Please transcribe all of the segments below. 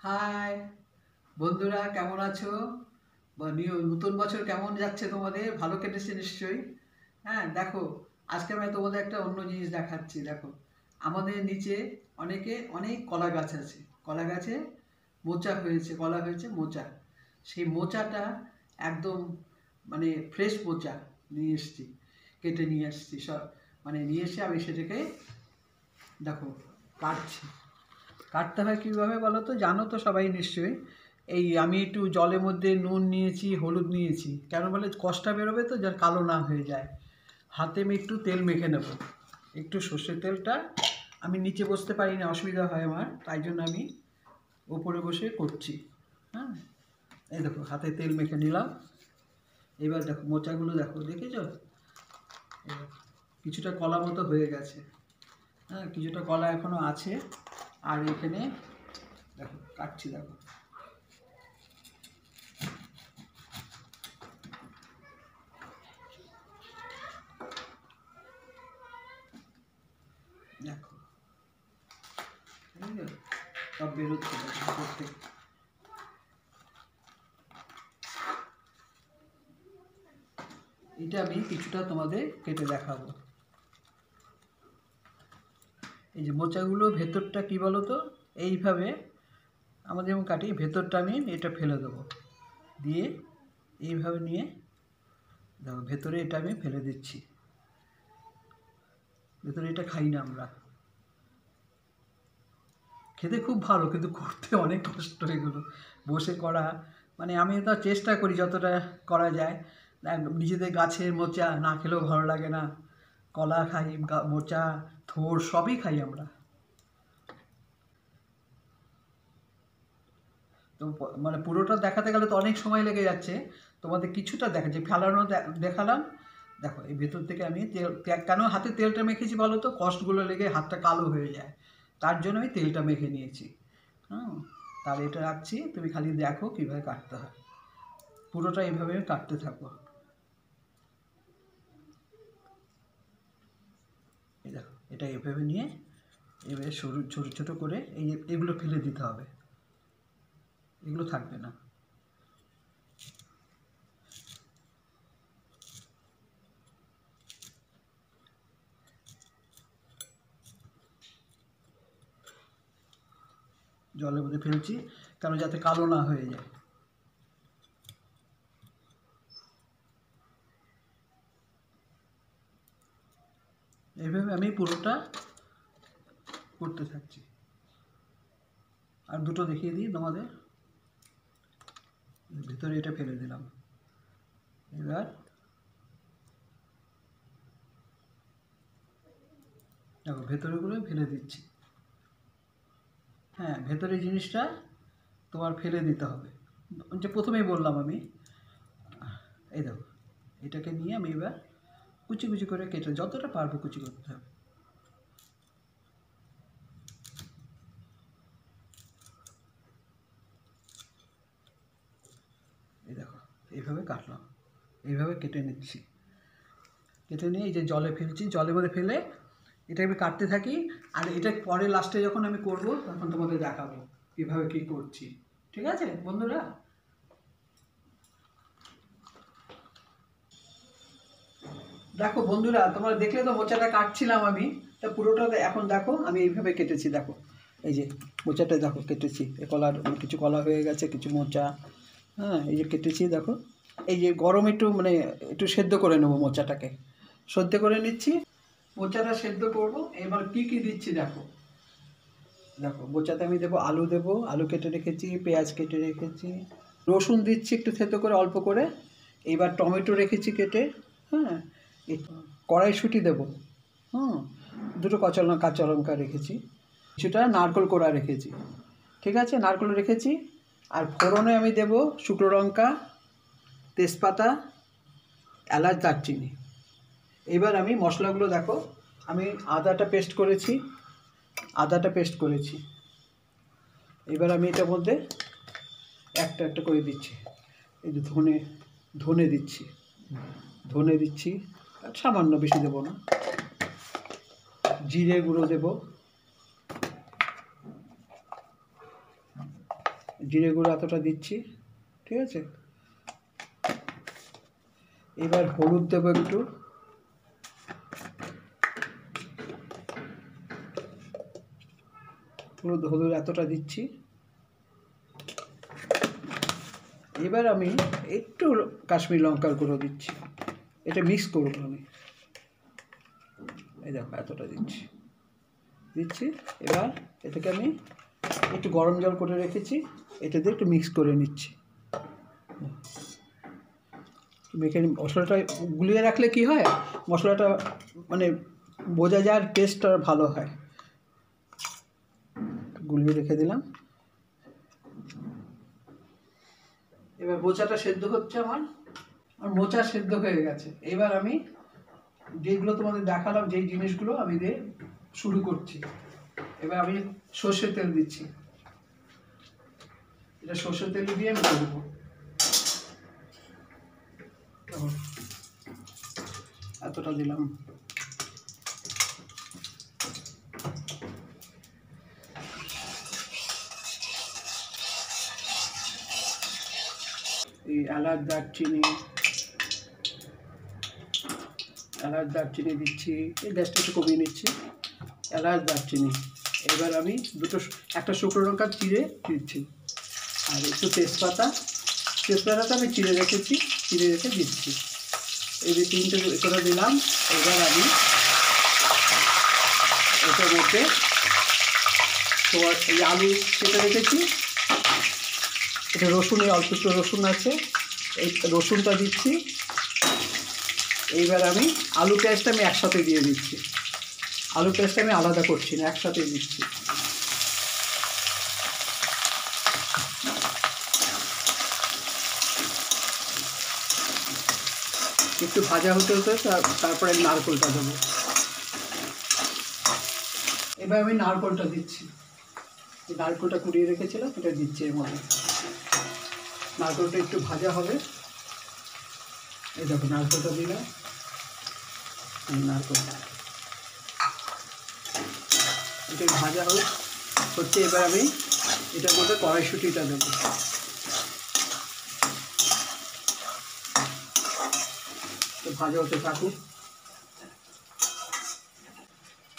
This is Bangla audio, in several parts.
হাই বন্ধুরা, কেমন আছো? নতুন বছর কেমন যাচ্ছে তোমাদের? ভালো কেটেছে নিশ্চয়ই। হ্যাঁ, দেখো, আজকে আমি তোমাদের একটা অন্য জিনিস দেখাচ্ছি। দেখো, আমাদের নিচে অনেক কলা গাছ আছে। কলা গাছে মোচা হয়েছে, কলা হয়েছে মোচা। সেই মোচাটা একদম মানে ফ্রেশ মোচা নিয়ে এসছি, কেটে নিয়ে আসছি সব। নিয়ে এসে আমি সেটাকে দেখো কাটছি। কাটতে হয় কীভাবে বলো তো? জানো তো সবাই নিশ্চয়ই। এই আমি একটু জলের মধ্যে নুন নিয়েছি, হলুদ নিয়েছি, কেন বলে কষটা বেরোবে তো, যার কালো না হয়ে যায়। হাতে আমি একটু তেল মেখে নেব, একটু সর্ষের তেলটা। আমি নিচে বসতে পারি না, অসুবিধা হয় আমার, তাই জন্য আমি ওপরে বসে করছি। হ্যাঁ, এই দেখো হাতে তেল মেখে নিলাম। এবার দেখো মোচাগুলো দেখো, দেখেছো? কিছুটা কলা মতো হয়ে গেছে। হ্যাঁ, কিছুটা কলা এখনো আছে। আর এখানে দেখো কাটছি, দেখো। দেখো, সব বেরোচ্ছে করতে। এটা আমি কিছুটা তোমাদের কেটে দেখাবো। এই যে মোচাগুলো ভেতরটা কি বলো তো, এইভাবে আমাদের যেমন কাটি, ভেতরটা আমি এটা ফেলে দেবো, দিয়ে এইভাবে নিয়ে দেখো ভেতরে এটা আমি ফেলে দিচ্ছি। ভেতরে এটা খাই না আমরা। খেতে খুব ভালো, কিন্তু করতে অনেক কষ্ট এগুলো বসে করা। আমি তো চেষ্টা করি যতটা করা যায়। নিজেদের গাছের মোচা না খেলেও ভালো লাগে না। কলা খাই, মোচা, থোড় সবই খাই আমরা। তো পুরোটা দেখাতে গেলে তো অনেক সময় লেগে যাচ্ছে। তোমাদের কিছুটা দেখাচ্ছি, ফেলানো দেখালাম। দেখো এই ভেতর থেকে আমি কেন হাতে তেলটা মেখেছি বলো তো? কষ্টগুলো লেগে হাতটা কালো হয়ে যায়, তার জন্য আমি তেলটা মেখে নিয়েছি। হুম, তাহলে এটা রাখছি, তুমি খালি দেখো কীভাবে কাটতে হয়। পুরোটা এইভাবে কাটতে থাকবো। এই দেখো, এটা এভাবে নিয়ে এবারে সরু ছোটো ছোটো করে এগুলো ফেলে দিতে হবে, এগুলো থাকবে না। জলের মধ্যে ফেলছি কেন, যাতে কালো না হয়ে যায়। এইভাবে আমি পুরোটা করতে থাকছি। আর দুটো দেখিয়ে দিই তোমাদের। ভিতরে এটা ফেলে দিলাম। এবার দেখো ভেতরেগুলো ফেলে দিচ্ছি। হ্যাঁ, ভেতরে জিনিসটা তোমার ফেলে দিতে হবে, যে প্রথমেই বললাম আমি। এই দেখো, এটাকে নিয়ে আমি এবার কুচি কুচি করে কেটে, যতটা পারবো কুচি করতে হবে। এই দেখো, এইভাবে কাটলাম, এইভাবে কেটে নিচ্ছি। কেটে নিয়ে এই যে জলে ফেলছি, জলের মধ্যে ফেলে এটা আমি কাটতে থাকি। আর এটা পরে লাস্টে যখন আমি করব তখন তোমাদের দেখাবো কীভাবে কী করছি। ঠিক আছে বন্ধুরা? দেখো বন্ধুরা, তোমরা দেখলে তো মোচাটা কাটছিলাম আমি। তা পুরোটা এখন দেখো আমি এইভাবে কেটেছি। দেখো এই যে মোচাটা দেখো কেটেছি, এ কলার কিছু কলা হয়ে গেছে, কিছু মোচা। হ্যাঁ, এই যে কেটেছি দেখো। এই যে গরম একটু একটু সেদ্ধ করে নেবো মোচাটাকে, সেদ্ধ করে নিচ্ছি। মোচাটা সেদ্ধ করব। এবার কি কি দিচ্ছি দেখো। দেখো মোচাতে আমি দেবো, আলু দেবো, আলু কেটে রেখেছি, পেঁয়াজ কেটে রেখেছি, রসুন দিচ্ছি একটু থেতো করে অল্প করে। এবার টমেটো রেখেছি কেটে। হ্যাঁ, কড়াইশুঁটি দেবো। হুম, দুটো কাঁচা লঙ্কা রেখেছি, কিছুটা নারকেল কোড়া রেখেছি। ঠিক আছে, নারকেল রেখেছি। আর ফোড়নে আমি দেবো শুকনো লঙ্কা, তেজপাতা, এলাচ, দারচিনি। এবার আমি মশলাগুলো দেখো, আমি আদাটা পেস্ট করেছি। এবার আমি এটার মধ্যে একটা একটা করে দিচ্ছি। এই যে ধনে দিচ্ছি, সামান্য, বেশি দেবো না। জিরে গুঁড়ো দেব, জিরে গুঁড়ো এতটা দিচ্ছি, ঠিক আছে। এবার হলুদ দেবো একটু, হলুদ এতটা দিচ্ছি। এবার আমি একটু কাশ্মীর লঙ্কার গুঁড়ো দিচ্ছি, এটা মিক্স করবো আমি। এই দেখো এতটা দিচ্ছি। এবার এটাকে আমি একটু গরম জল করে রেখেছি, এটা দিয়ে একটু মিক্স করে নিচ্ছি। মেখে মশলাটা গুলিয়ে রাখলে কি হয়, মশলাটা মানে বোঝা যায়, আর টেস্টটা ভালো হয়। গুলিয়ে রেখে দিলাম। এবার মোচাটা সেদ্ধ হচ্ছে আমার মোচা সেদ্ধ হয়ে গেছে। এবার আমি যেগুলো তোমাদের দেখালাম, যেই জিনিসগুলো আমি দিয়ে শুরু করছি। এবার আমি সর্ষের তেল দিচ্ছি, এটা সর্ষের তেল দিয়ে আমি করবো। এতটা দিলাম। এই এলাচ দারচিনি দিচ্ছি, এই গ্যাসটা একটু কমিয়ে নিচ্ছি। এলাচ দারচিনি, এবার আমি একটা শুকনো লঙ্কা চিড়ে দিচ্ছি, আর একটু তেজপাতাটা আমি চিড়ে রেখে দিচ্ছি। এই যে 3টে করে দিলাম। এবার আমি এটার মধ্যে তোমার এই আলু কেটে রেখেছি, এটা অল্প একটু রসুন আছে, এই রসুনটা দিচ্ছি। এইবার আমি আলু পেঁয়াজটা আমি একসাথে দিয়ে দিচ্ছি, আলু পেঁয়াজটা আমি আলাদা করছি না, একসাথে দিচ্ছি। একটু ভাজা হতে তারপরে নারকেলটা দেবো। এবার আমি নারকেলটা দিচ্ছি, নারকেলটা কুড়িয়ে রেখেছিলাম, এটা দিচ্ছি এর মধ্যে। নারকেলটা একটু ভাজা হবে। এই দেখো নারকেলটা দিলাম, নারকেলটা এটা ভাজা হচ্ছে। এবার আমি এটার মধ্যে কড়াইশুঁটিটা দেবো। ভাজা হতে থাকুক।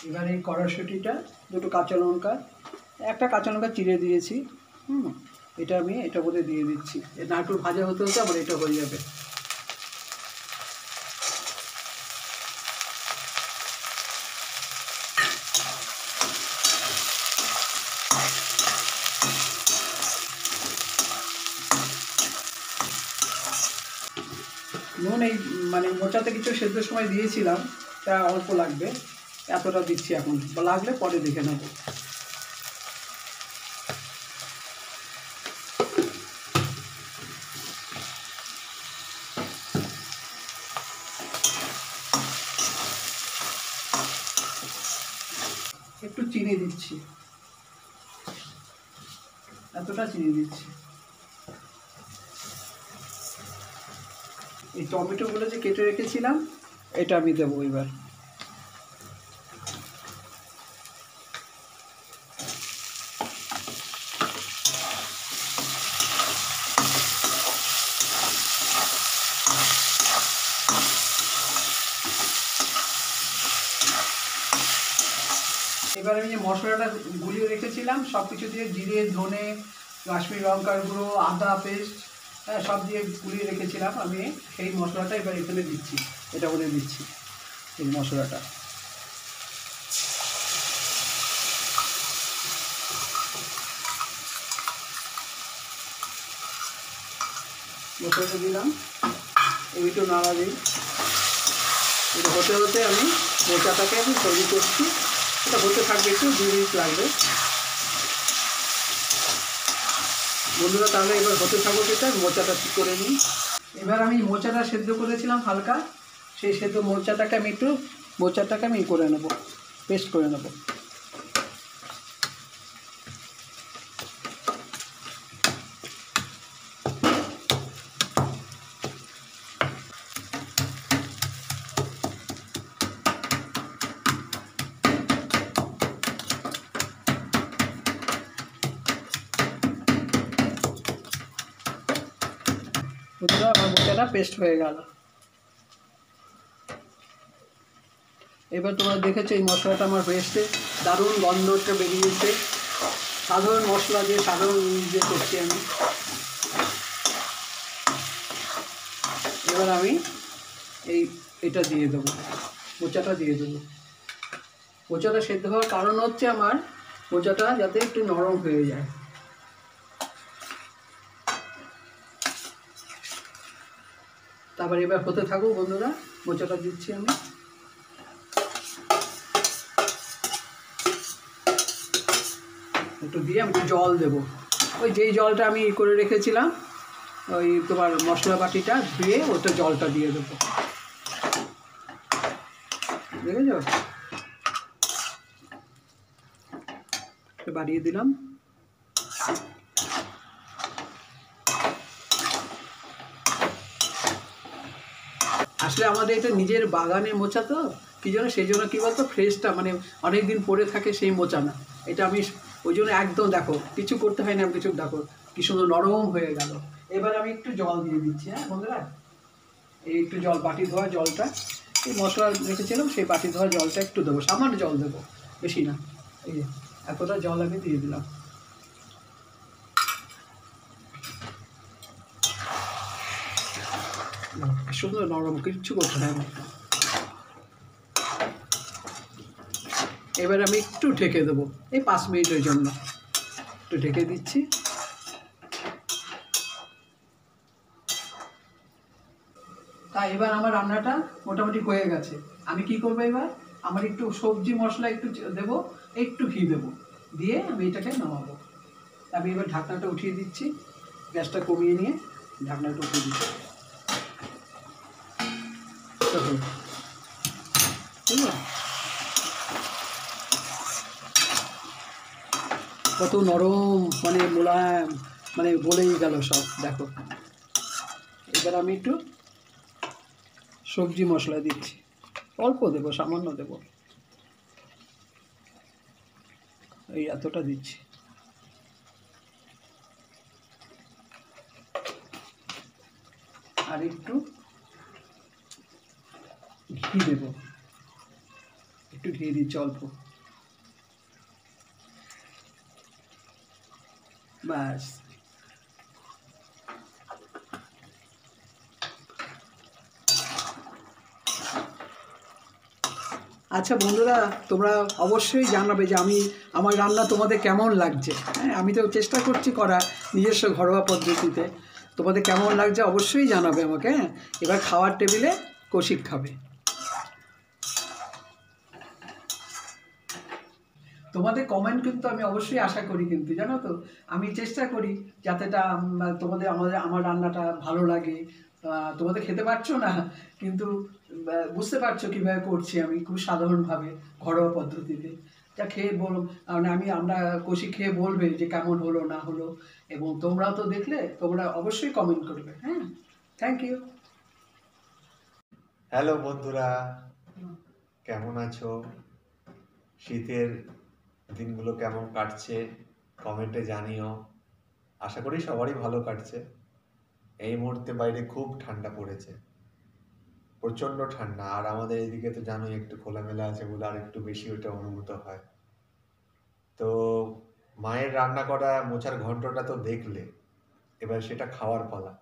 এবার এই কড়াইশুঁটিটা, দুটো কাঁচা লঙ্কা, একটা কাঁচা লঙ্কা চিড়ে দিয়েছি, এটা আমি এটার মধ্যে দিয়ে দিচ্ছি। নারকেল ভাজা হতে আবার এটা হয়ে যাবে। নুন এই মানে মোচাতে কিছু সেদ্ধর সময় দিয়েছিলাম, তা অল্প লাগবে, এতটা দিচ্ছি এখন, লাগলে পরে দেখে নেব। একটু চিনি দিচ্ছি, এতটা চিনি দিচ্ছি। এই টমেটোগুলো যে কেটে রেখেছিলাম, এটা আমি দেবো এবার। এবার আমি যে মশলাটা গুলিয়ে রেখেছিলাম, সব কিছু দিয়ে জিরে, ধনে, কাশ্মীর লঙ্কার গুঁড়ো, আদা পেস্ট, হ্যাঁ সব দিয়ে গুলিয়ে রেখেছিলাম আমি, সেই মশলাটা এবার এখানে দিচ্ছি, এটা বলে দিচ্ছি এই মশলাটা। মশলাটা দিলাম, একটু নাড়া দিই। এটা হতে আমি মোচাটাকে আমি তৈরি করছি, এটা হতে থাকবে, একটু 2 মিনিট লাগবে। বন্ধুরা তাহলে এবার হতে থাকবে, এটা মোচাটা ঠিক করে নিই। এবার আমি মোচাটা সেদ্ধ করেছিলাম হালকা, সেই সেদ্ধ মোচাটাকে আমি করে নেব, পেস্ট করে নেব। বন্ধুরা আমার মোচাটা পেস্ট হয়ে গেল। এবার তোমরা দেখেছো এই মশলাটা আমার পেস্টে দারুণ গন্ধটা বেরিয়েছে। সাধারণ মশলা দিয়ে সাধারণ দিয়ে করছি আমি। এবার আমি এটা দিয়ে দেবো, মোচাটা দিয়ে দেবো। মোচাটা সেদ্ধ হওয়ার কারণ হচ্ছে আমার মোচাটা যাতে একটু নরম হয়ে যায়। তারপর এবার হতে থাকুক বন্ধুরা, মোচাটা দিচ্ছি আমি। একটু দিয়ে আমি একটু জল দেবো, ওই যেই জলটা আমি করে রেখেছিলাম ওই তোমার মশলা বাটিটা ধুয়ে ওটা জলটা দিয়ে দেবো, দেখেছো? বাড়িয়ে দিলাম। আসলে আমাদের এটা নিজের বাগানের মোচা তো কী জন্য, সেই জন্য কী বলতো ফ্রেশটা মানে অনেক দিন পরে থাকে সেই মোচা না এটা। আমি ওই জন্য একদম দেখো কিছু করতে হয় না, কিছু দেখো কি সুন্দর নরম হয়ে গেল। এবার আমি একটু জল দিয়ে দিচ্ছি। হ্যাঁ বন্ধুরা, এই একটু জল, বাটি ধোয়া জলটা, এই মশলা রেখেছিলাম সেই বাটি ধোয়া জলটা একটু দেবো, সামান্য জল দেবো, বেশি না। এই যে এতটা জল আমি দিয়ে দিলাম। সুন্দর নরম, কিচ্ছু করতে হয় না। এবার আমি একটু ঢেকে দেবো এই 5 মিনিটের জন্য, একটু ঢেকে দিচ্ছি। তা এবার আমার রান্নাটা মোটামুটি হয়ে গেছে। আমি কি করবো এবার, আমার একটু সবজি মশলা একটু দেবো, একটু ঘি দেবো, দিয়ে আমি এটাকে নামাবো। আমি এবার ঢাকনাটা উঠিয়ে দিচ্ছি, গ্যাসটা কমিয়ে নিয়ে ঢাকনাটা উঠিয়ে দিচ্ছি। কত নরম, মানে মোলায়েম, মানে বলেই গেল সব। দেখো এবার আমি একটু সবজি মশলা দিচ্ছি, অল্প দেবো, সামান্য দেবো, এই এতটা দিচ্ছি। আর একটু ঘি দেবো, একটু ঘি দিচ্ছি অল্প, ব্যাস। আচ্ছা বন্ধুরা, তোমরা অবশ্যই জানাবে যে আমার রান্না তোমাদের কেমন লাগছে। হ্যাঁ, আমি তো চেষ্টা করছি করার নিজস্ব ঘরোয়া পদ্ধতিতে। তোমাদের কেমন লাগছে অবশ্যই জানাবে আমাকে। হ্যাঁ, এবার খাওয়ার টেবিলে কৌশিক খাবে। তোমাদের কমেন্ট কিন্তু আমি অবশ্যই আশা করি, কিন্তু জানো তো আমি চেষ্টা করি যাতেটা তোমাদের আমার রান্নাটা ভালো লাগে। তোমাদের খেতে পারছো না, কিন্তু বুঝতে পারছো কীভাবে করছি আমি, খুব সাধারণভাবে ঘরোয়া পদ্ধতিতে। যা খেয়ে মানে আমরা কৌশিক খেয়ে বলবে যে কেমন হলো না হলো, এবং তোমরাও তো দেখলে তোমরা অবশ্যই কমেন্ট করবে। হ্যাঁ, থ্যাংক ইউ। হ্যালো বন্ধুরা, কেমন আছো? শীতের দিনগুলো কেমন কাটছে কমেন্টে জানিও। আশা করি সবারই ভালো কাটছে। এই মুহূর্তে বাইরে খুব ঠান্ডা পড়েছে, প্রচণ্ড ঠান্ডা। আর আমাদের এদিকে তো জানোই একটু খোলামেলা আছে বলে আর একটু বেশি ওটা অনুভূত হয়। তো মায়ের রান্না করা মোচার ঘন্টটা তো দেখলে, এবার সেটা খাওয়ার পালা।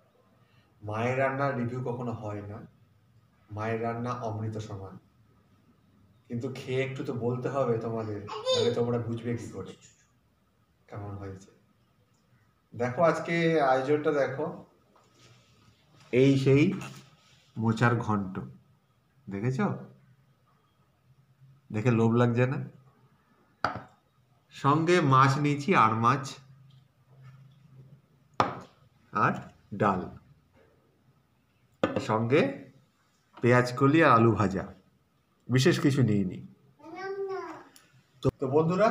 মায়ের রান্নার রিভিউ কখনো হয় না, মায়ের রান্না অমৃত সমান। কিন্তু খেয়ে একটু তো বলতে হবে তোমাদের, নাহলে তোমরা বুঝবে কি করে কেমন হয়েছে। দেখো আজকে আয়োজনটা দেখো, এই সেই মোচার ঘন্ট, দেখেছো? দেখে লোভ লাগছে না? সঙ্গে মাছ নিয়েছি, আর মাছ আর ডাল, সঙ্গে পেঁয়াজ কলি আর আলু ভাজা, বিশেষ কিছু নিইনি। তো বন্ধুরা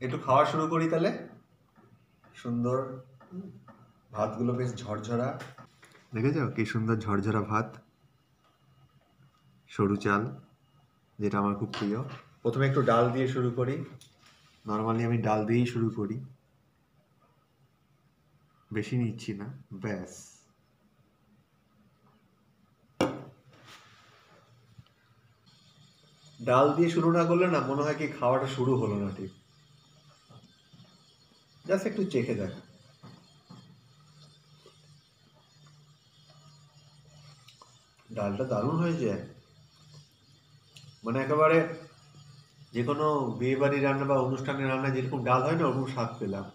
একটু খাওয়া শুরু করি তাহলে। সুন্দর ভাতগুলো বেশ ঝরঝরা, দেখেছো কি সুন্দর ঝরঝরা ভাত, সরু চাল, যেটা আমার খুব প্রিয়। প্রথমে একটু ডাল দিয়ে শুরু করি, নর্মালি আমি ডাল দিয়েই শুরু করি, বেশি নিচ্ছি না, ব্যাস। ডাল দিয়ে শুরু না করলে না মনে হয় কি খাওয়াটা শুরু হলো না ঠিক। জাস্ট একটু চেখে দেখ। ডালটা দারুণ হয়েছে, মানে একেবারে যে কোনো বিয়ে বাড়ি রান্না বা অনুষ্ঠানের রান্না যেরকম ডাল হয় না ওরকম স্বাদ পেলাম।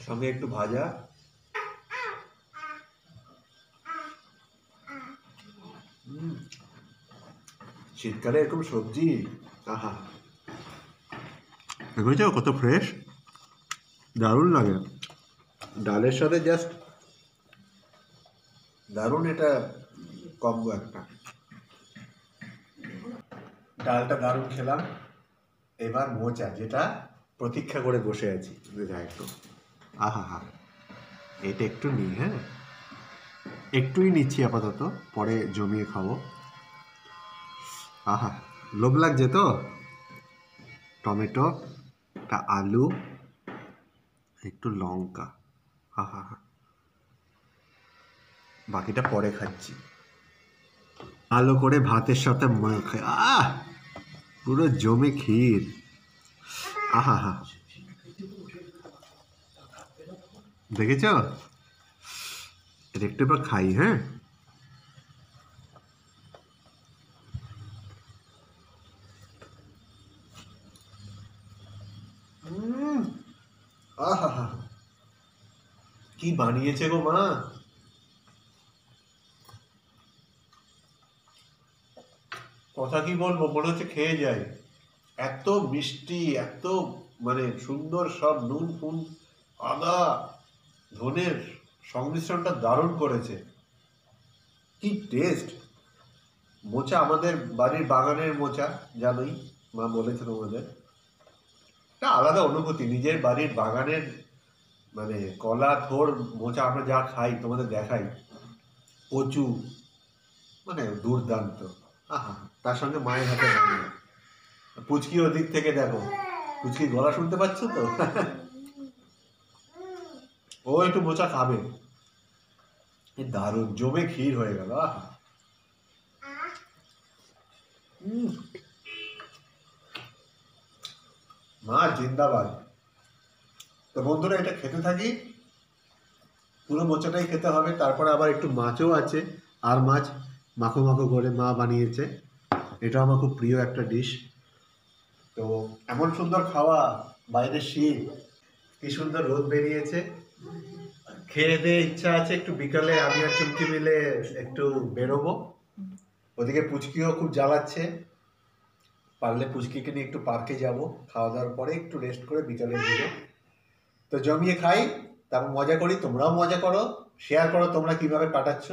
সঙ্গে একটু ভাজা। শীতকালে এরকম সবজি, আহা, দেখেছো কত ফ্রেশ, দারুণ লাগে। ডালের সাথে জাস্ট দারুণ এটা কম্বো একটা। ডালটা দারুণ খেলাম, এবার মোচা, যেটা প্রতীক্ষা করে বসে আছি। দেখা একটু, আহা হা, এটা একটু নিই, হ্যাঁ একটুই নিচ্ছি আপাতত, পরে জমিয়ে খাবো। আহা, লোভ লাগছে তো। টমেটো, একটা আলু, একটু লঙ্কা, আহা হা, বাকিটা পরে খাচ্ছি। আলো করে ভাতের সাথে মাখে, পুরো জমে ক্ষীর, আহা হা, দেখেছ? এটা একটু এবার খাই, হ্যাঁ। আহা হা, কি বানিয়েছে গো মা! কথা কি বলবো, মনে হচ্ছে খেয়ে যাই। এত মিষ্টি, এত মানে সুন্দর, সব নুন ফুন, আদা ধনের সংমিশ্রণটা দারুণ করেছে। কি টেস্ট! মোচা আমাদের বাড়ির বাগানের মোচা, জানোই, মা বলেছে তোমাদের। একটা আলাদা অনুভূতি নিজের বাড়ির বাগানের, মানে কলা থোর মোচা আমরা যা খাই, তোমাদের দেখাই, কচু, মানে দুর্দান্ত। আহা, তার সঙ্গে মায়ের হাতে রান্না। পুচকি ওদিক থেকে দেখো, পুচকি গলা শুনতে পাচ্ছ তো? ও একটু মোচা খাবে। দারুণ জমে ক্ষীর হয়ে গেল, আহা। মা জিন্দাবাদ। তো বন্ধুরা, এটা খেতে থাকি, পুরো মোচাটাই খেতে হবে, তারপরে আবার একটু মাছও আছে, আর মাছ মাখো মাখো করে মা বানিয়েছে, এটা আমার খুব প্রিয় একটা ডিশ। তো এমন সুন্দর খাওয়া, বাইরে শীত, কি সুন্দর রোদ বেরিয়েছে, খেয়ে দিয়ে ইচ্ছা আছে একটু বিকালে আমি আর চুমকি মিলে একটু বেরোবো। ওদিকে পুচকিও খুব জ্বালাচ্ছে, পারলে পুচকিকে নিয়ে একটু পার্কে যাব, খাওয়া দাওয়ার পরে একটু রেস্ট করে বিকালের দিকে। তো জমিয়ে খাই, তারপর মজা করি, তোমরাও মজা করো, শেয়ার করো তোমরা কিভাবে কাটাচ্ছ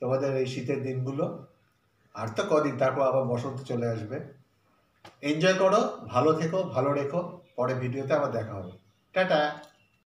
তোমাদের এই শীতের দিনগুলো। আর তো কদিন, তারপর আবার বসন্ত চলে আসবে। এনজয় করো, ভালো থেকো, ভালো রেখো, পরে ভিডিওতে আবার দেখা হবে। টাটা।